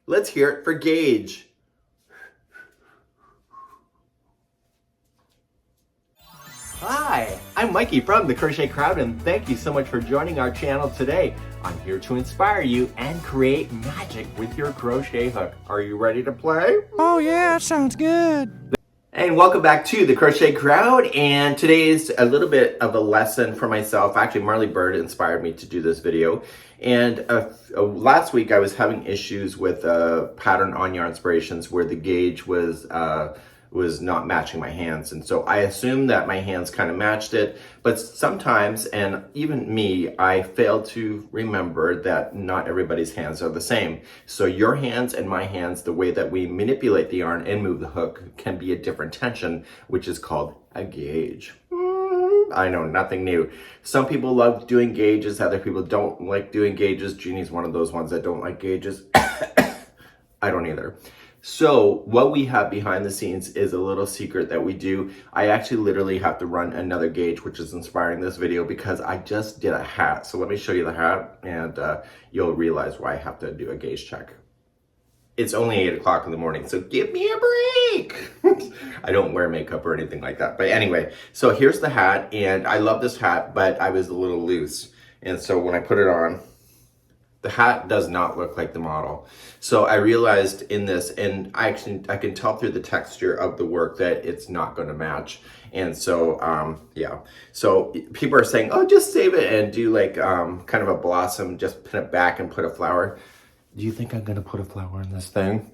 Let's hear it for Gage. Hi, I'm Mikey from the Crochet Crowd, and thank you so much for joining our channel today. I'm here to inspire you and create magic with your crochet hook. Are you ready to play? Oh yeah, sounds good. And welcome back to the Crochet Crowd, and today is a little bit of a lesson for myself. Actually, Marley Bird inspired me to do this video. And last week I was having issues with pattern on yarn inspirations where the gauge was not matching my hands, and so I assumed that my hands kind of matched it, but sometimes, and even me, I fail to remember that not everybody's hands are the same. So your hands and my hands, the way that we manipulate the yarn and move the hook can be a different tension, which is called a gauge. I know, nothing new. Some people love doing gauges, other people don't like doing gauges. Jeannie's one of those ones that don't like gauges. I don't either. So what we have behind the scenes is a little secret that we do. I actually literally have to run another gauge, which is inspiring this video, because I just did a hat. So let me show you the hat, and you'll realize why I have to do a gauge check. It's only 8 o'clock in the morning, so give me a break. I don't wear makeup or anything like that. But anyway, so here's the hat, and I love this hat, but I was a little loose. And so when I put it on, the hat does not look like the model. So I realized in this, and I can tell through the texture of the work that it's not going to match. And so, yeah. So people are saying, oh, just save it and do like kind of a blossom, just pin it back and put a flower. Do you think I'm going to put a flower in this thing?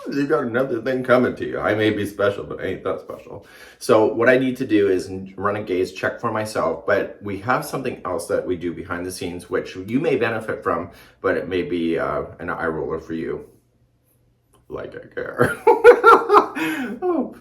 You got another thing coming to you. I may be special, but I ain't that special. So what I need to do is run a gauge check for myself, but we have something else that we do behind the scenes, which you may benefit from, but it may be an eye roller for you. Like I care. Oh.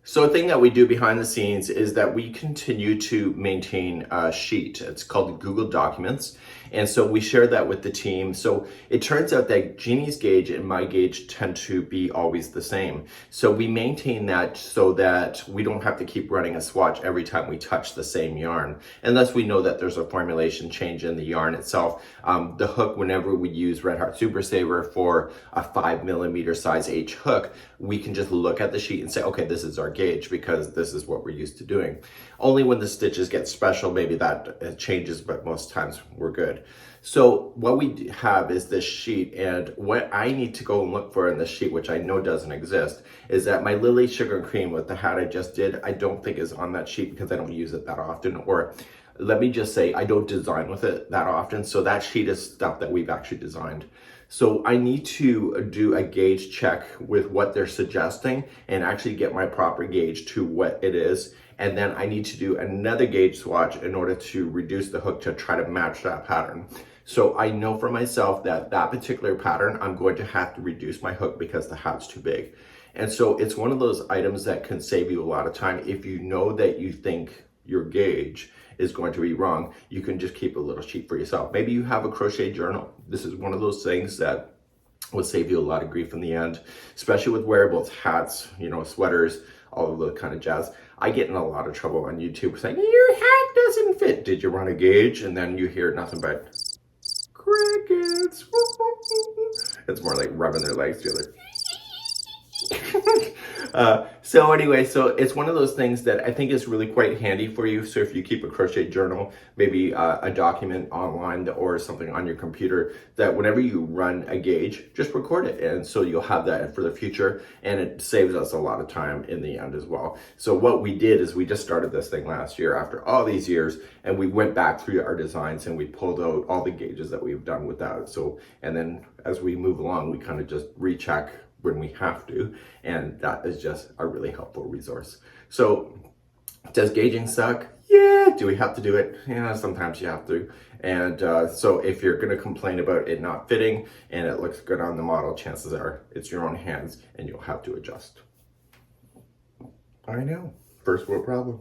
So a thing that we do behind the scenes is that we continue to maintain a sheet. It's called Google Documents. And so we share that with the team. So it turns out that Jeannie's gauge and my gauge tend to be always the same. So we maintain that so that we don't have to keep running a swatch every time we touch the same yarn, unless we know that there's a formulation change in the yarn itself. The hook, whenever we use Red Heart Super Saver for a 5mm size H hook, we can just look at the sheet and say, okay, this is our gauge because this is what we're used to doing. Only when the stitches get special, maybe that changes, but most times we're good. So what we have is this sheet, and what I need to go and look for in this sheet, which I know doesn't exist, is that my Lily Sugar and Cream with the hat I just did, I don't think is on that sheet because I don't use it that often, or let me just say I don't design with it that often. So that sheet is stuff that we've actually designed. So I need to do a gauge check with what they're suggesting and actually get my proper gauge to what it is. And then I need to do another gauge swatch in order to reduce the hook to try to match that pattern. So I know for myself that that particular pattern, I'm going to have to reduce my hook because the hat's too big. And so it's one of those items that can save you a lot of time. If you know that you think your gauge is going to be wrong, you can just keep a little sheet for yourself. Maybe you have a crochet journal. This is one of those things that will save you a lot of grief in the end, especially with wearables, hats, you know, sweaters, all of the kind of jazz. I get in a lot of trouble on YouTube saying, your hat doesn't fit. Did you run a gauge? And then you hear nothing but crickets. It's more like rubbing their legs together. So anyway, so it's one of those things that I think is really quite handy for you. So if you keep a crochet journal, maybe a document online or something on your computer, that whenever you run a gauge, just record it. And so you'll have that for the future, and it saves us a lot of time in the end as well. So what we did is we just started this thing last year after all these years, and we went back through our designs and we pulled out all the gauges that we've done with that. So, and then as we move along, we kind of just recheck when we have to, and that is just a really helpful resource. So does gauging suck? Yeah. Do we have to do it? Yeah, sometimes you have to. And so if you're going to complain about it not fitting and it looks good on the model, chances are it's your own hands and you'll have to adjust. I know, first world problem.